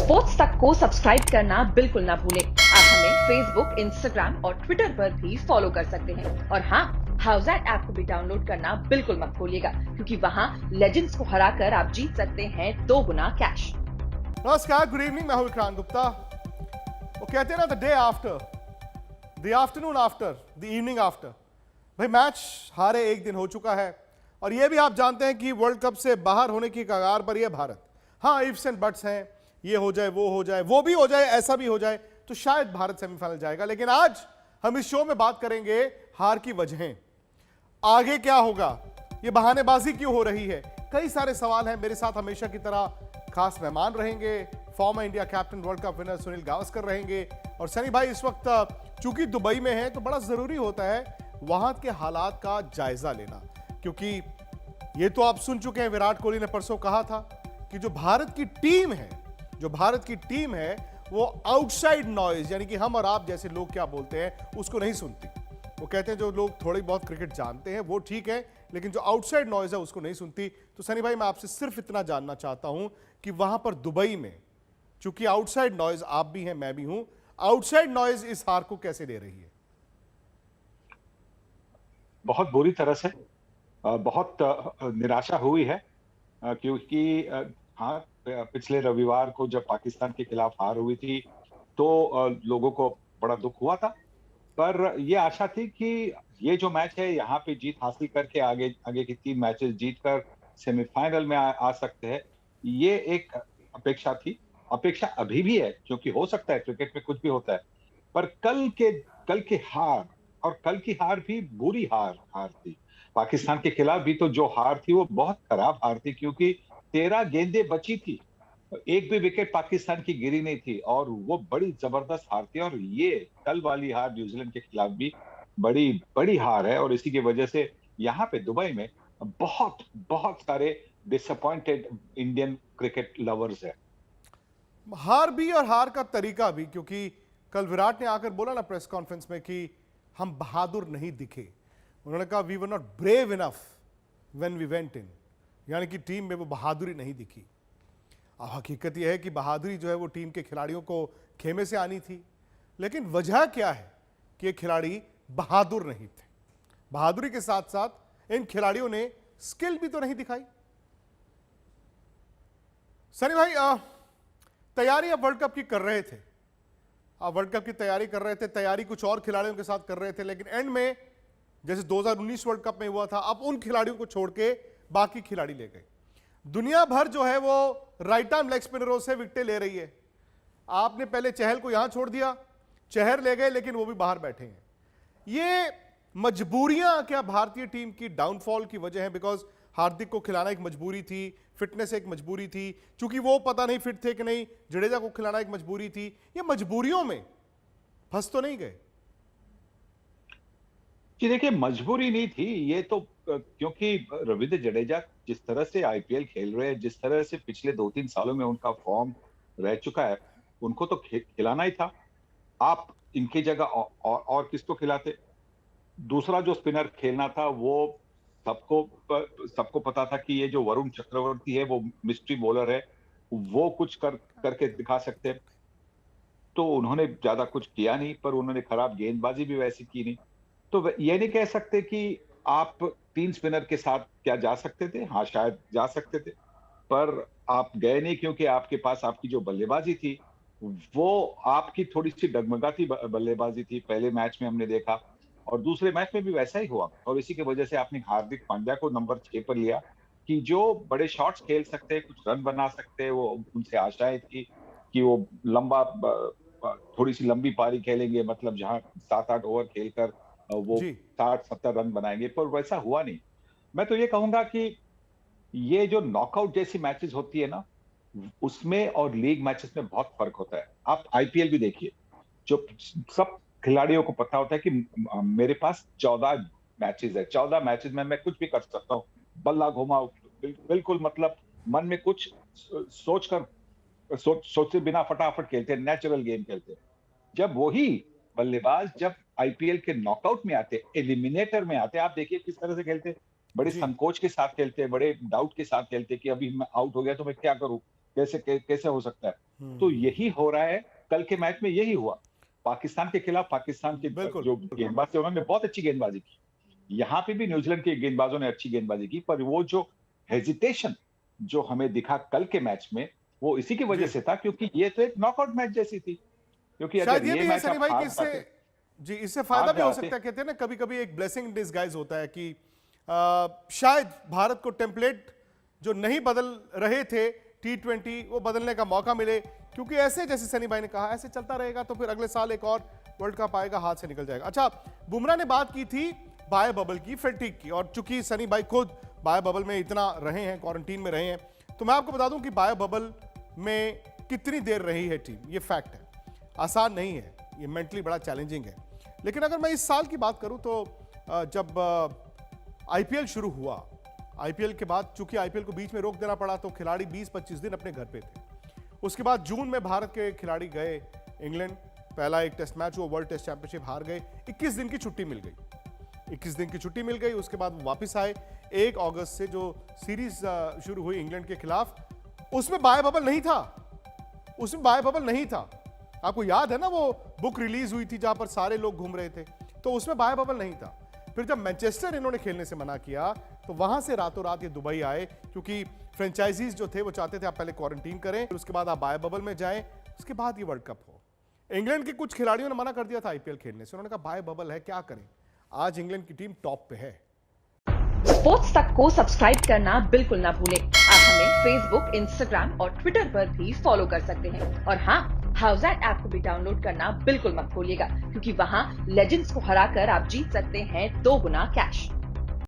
Sports तक को subscribe करना बिल्कुल ना भूलें। आप हमें फेसबुक, इंस्टाग्राम और ट्विटर पर भी फॉलो कर सकते हैं। और हाँ, हाउसएट ऐप को भी डाउनलोड करना बिल्कुल मत भूलिएगा, क्योंकि वहाँ लेजेंड्स को हराकर आप जीत सकते हैं 2 गुना कैश। नमस्कार, गुड इवनिंग। मैं हूं विक्रांत गुप्ता। वो कहते हैं ना, the day after, the afternoon after, the evening after. भाई मैच हारे एक दिन हो चुका है और ये भी आप जानते हैं कि वर्ल्ड कप से बाहर होने की कगार पर यह भारत। हाँ, इफ्स एंड बट्स हैं, ये हो जाए, वो हो जाए, वो भी हो जाए, ऐसा भी हो जाए तो शायद भारत सेमीफाइनल जाएगा। लेकिन आज हम इस शो में बात करेंगे हार की वजहें, आगे क्या होगा, ये बहानेबाजी क्यों हो रही है। कई सारे सवाल हैं। मेरे साथ हमेशा की तरह खास मेहमान रहेंगे, farmer India captain, world cup winner Sunil Gavaskar रहेंगे। और सनी भाई इस वक्त चूंकि दुबई में है तो बड़ा जरूरी होता है वहां के हालात का जायजा लेना, क्योंकि ये तो आप सुन चुके हैं, विराट कोहली ने परसों कहा था कि जो भारत की टीम है वो आउटसाइड नॉइज, यानी कि हम और आप जैसे लोग क्या बोलते हैं उसको नहीं सुनती। वो कहते हैं जो लोग थोड़ी बहुत क्रिकेट जानते हैं वो ठीक है, लेकिन जो आउटसाइड नॉइज है उसको नहीं सुनती। तो सनी भाई, मैं आपसे सिर्फ इतना जानना चाहता हूं कि वहां पर दुबई में, चूंकि आउटसाइड नॉइज आप भी हैं, मैं भी हूं, आउटसाइड नॉइज इस हार को कैसे ले रही है? बहुत बुरी तरह से बहुत निराशा हुई है, क्योंकि हाँ, पिछले रविवार को जब पाकिस्तान के खिलाफ हार हुई थी तो लोगों को बड़ा दुख हुआ था। पर ये आशा थी कि ये जो मैच है यहाँ पे जीत हासिल करके आगे आगे की 3 मैचेस जीतकर सेमीफाइनल में आ सकते हैं, ये एक अपेक्षा थी। अपेक्षा अभी भी है, क्योंकि हो सकता है, क्रिकेट में कुछ भी होता है। पर कल के हार, और कल की हार भी बुरी हार थी। पाकिस्तान के खिलाफ भी तो जो हार थी वो बहुत खराब हार थी, क्योंकि 13 गेंदें बची थी, एक भी विकेट पाकिस्तान की गिरी नहीं थी, और वो बड़ी जबरदस्त हार थी। और ये कल वाली हार न्यूजीलैंड के खिलाफ भी बड़ी बड़ी हार है, और इसी की वजह से यहाँ पे दुबई में बहुत बहुत सारे डिसअपॉइंटेड इंडियन क्रिकेट लवर्स है। हार भी और हार का तरीका भी, क्योंकि कल विराट ने आकर बोला ना प्रेस कॉन्फ्रेंस में कि हम बहादुर नहीं दिखे। उन्होंने कहा we were not brave enough when we went in, यानी कि टीम में वो बहादुरी नहीं दिखी। अब हकीकत यह है कि बहादुरी जो है वो टीम के खिलाड़ियों को खेमे से आनी थी, लेकिन वजह क्या है कि ये खिलाड़ी बहादुर नहीं थे। बहादुरी के साथ साथ इन खिलाड़ियों ने स्किल भी तो नहीं दिखाई। सनी भाई, तैयारी अब वर्ल्ड कप की कर रहे थे, आप वर्ल्ड कप की तैयारी कर रहे थे, तैयारी कुछ और खिलाड़ियों के साथ कर रहे थे, लेकिन एंड में जैसे 2019 वर्ल्ड कप में हुआ था, अब उन खिलाड़ियों को छोड़ के बाकी खिलाड़ी ले गए। दुनिया भर जो है वो राइट आर्म लेग स्पिनरों से विकेटें ले रही है। आपने पहले चहल को यहां छोड़ दिया, चहर ले गए, लेकिन वो भी बाहर बैठे हैं। ये मजबूरियां क्या भारतीय टीम की डाउनफॉल की वजह है? बिकॉज हार्दिक को खिलाना एक मजबूरी थी, फिटनेस एक मजबूरी थी, चूंकि वो पता नहीं फिट थे कि नहीं, जडेजा को खिलाना एक मजबूरी थी। ये मजबूरियों में फंस तो नहीं गए? जी देखिए, मजबूरी नहीं थी ये तो, क्योंकि रविंद्र जडेजा जिस तरह से आईपीएल खेल रहे हैं, जिस तरह से पिछले 2-3 सालों में उनका फॉर्म रह चुका है, उनको तो खिलाना ही था। आप इनकी जगह और किसको खिलाते? दूसरा जो स्पिनर खेलना था वो सबको पता था कि ये जो वरुण चक्रवर्ती है वो मिस्ट्री बॉलर है, वो कुछ करके दिखा सकते हैं। तो उन्होंने ज्यादा कुछ किया नहीं, पर उन्होंने खराब गेंदबाजी भी वैसी की नहीं। तो ये नहीं कह सकते कि आप 3 स्पिनर के साथ क्या जा सकते थे? हाँ, शायद जा सकते थे, पर आप गए नहीं, क्योंकि आपके पास आपकी जो बल्लेबाजी थी वो आपकी थोड़ी सी डगमगाती बल्लेबाजी थी। पहले मैच में हमने देखा, और दूसरे मैच में भी वैसा ही हुआ, और इसी की वजह से आपने हार्दिक पांड्या को नंबर 6 पर लिया कि जो बड़े शॉट्स खेल सकते हैं, कुछ रन बना सकते हैं। वो उनसे आशाएं थी कि वो थोड़ी सी लंबी पारी खेलेंगे, मतलब जहां 7-8 ओवर खेलकर वो जी, 60-70 रन बनाएंगे, पर वैसा हुआ नहीं। मैं तो ये कहूंगा कि ये जो नॉकआउट जैसी मैचेस होती है ना, उसमें और लीग मैचेस में बहुत फर्क होता है। आप आईपीएल भी देखिए, जो सब खिलाड़ियों को पता होता है कि मेरे पास 14 मैचेस है, 14 मैचेस में मैं कुछ भी कर सकता हूँ। बल्ला घुमाओ, बिल्कुल, मतलब मन में कुछ सोचे बिना फटाफट खेलते हैं, नेचुरल गेम खेलते हैं। जब वही बल्लेबाज जब आईपीएल के नॉकआउट में आते, एलिमिनेटर में आते, आप देखिए किस तरह से खेलते। बड़े जी, संकोच के साथ खेलते, बड़े डाउट के साथ खेलते कि अभी मैं आउट हो गया तो मैं क्या करूं, कैसे हो सकता है। तो यही हो रहा है, कल के मैच में यही हुआ। पाकिस्तान के खिलाफ पाकिस्तान के बिल्कुल। जो गेंदबाज थे उन्होंने बहुत अच्छी गेंदबाजी की। यहाँ पे भी न्यूजीलैंड के गेंदबाजों ने अच्छी गेंदबाजी की, पर वो जो हेजिटेशन जो हमें दिखा कल के मैच में, वो इसी की वजह जी। से था, क्योंकि ये तो एक नॉकआउट मैच जैसी थी। क्योंकि शायद अगर ये ये भी है मैच सनी आप भाई कि हार इससे, जाते, जी, इससे फायदा हार भी हो जाते। सकता है। कहते हैं ना कभी कभी एक ब्लेसिंग इन डिस्गाइज होता है कि शायद भारत को टेम्पलेट जो नहीं बदल रहे थे T20 वो बदलने का मौका मिले, क्योंकि ऐसे जैसे सनी भाई ने कहा ऐसे चलता रहेगा तो फिर अगले साल एक और वर्ल्ड कप आएगा, हाथ से निकल जाएगा। अच्छा, बुमराह ने बात की थी बायो बबल की, फैटिग की, और चूंकि सनी भाई खुद बायो बबल में इतना रहे हैं, क्वारंटीन में रहे हैं, तो मैं आपको बता दूं कि बायो बबल में कितनी देर रही है टीम, ये फैक्ट है। आसान नहीं है, ये मेंटली बड़ा चैलेंजिंग है। लेकिन अगर मैं इस साल की बात करूं तो जब आईपीएल शुरू हुआ, आईपीएल के बाद चूंकि आईपीएल को बीच में रोक देना पड़ा तो खिलाड़ी 20-25 दिन अपने घर पे थे। उसके बाद जून में भारत के खिलाड़ी गए इंग्लैंड, पहला एक टेस्ट मैच हुआ, वर्ल्ड टेस्ट चैंपियनशिप हार गए, 21 दिन की छुट्टी मिल गई, 21 दिन की छुट्टी मिल गई। उसके बाद वो वापस आए। 1 अगस्त से जो सीरीज शुरू हुई इंग्लैंड के खिलाफ, उसमें बायो बबल नहीं था, उसमें बायो बबल नहीं था। आपको याद है ना वो बुक रिलीज हुई थी जहां पर सारे लोग घूम रहे थे, तो उसमें बायो बबल नहीं था। फिर जब मैनचेस्टर इन्होंने खेलने से मना किया तो वहां से रातों रात ये दुबई आए, क्योंकि फ्रेंचाइजीज जो थे वो चाहते थे आप पहले क्वारंटीन करें, फिर उसके बाद आप बायो बबल में जाएं, उसके बाद ये वर्ल्ड कप हो। इंग्लैंड के कुछ खिलाड़ियों ने मना कर दिया था आईपीएल खेलने से, उन्होंने कहा बायो बबल है, क्या करें। आज इंग्लैंड की टीम टॉप पे है। स्पोर्ट्स तक को सब्सक्राइब करना बिल्कुल ना भूलें। आप हमें फेसबुक, इंस्टाग्राम और ट्विटर पर भी फॉलो कर सकते हैं। और हाँ, हाउसएट ऐप को भी डाउनलोड करना बिल्कुल मत भूलिएगा, क्योंकि वहाँ लेजेंड्स को हराकर आप जीत सकते हैं 2 गुना कैश।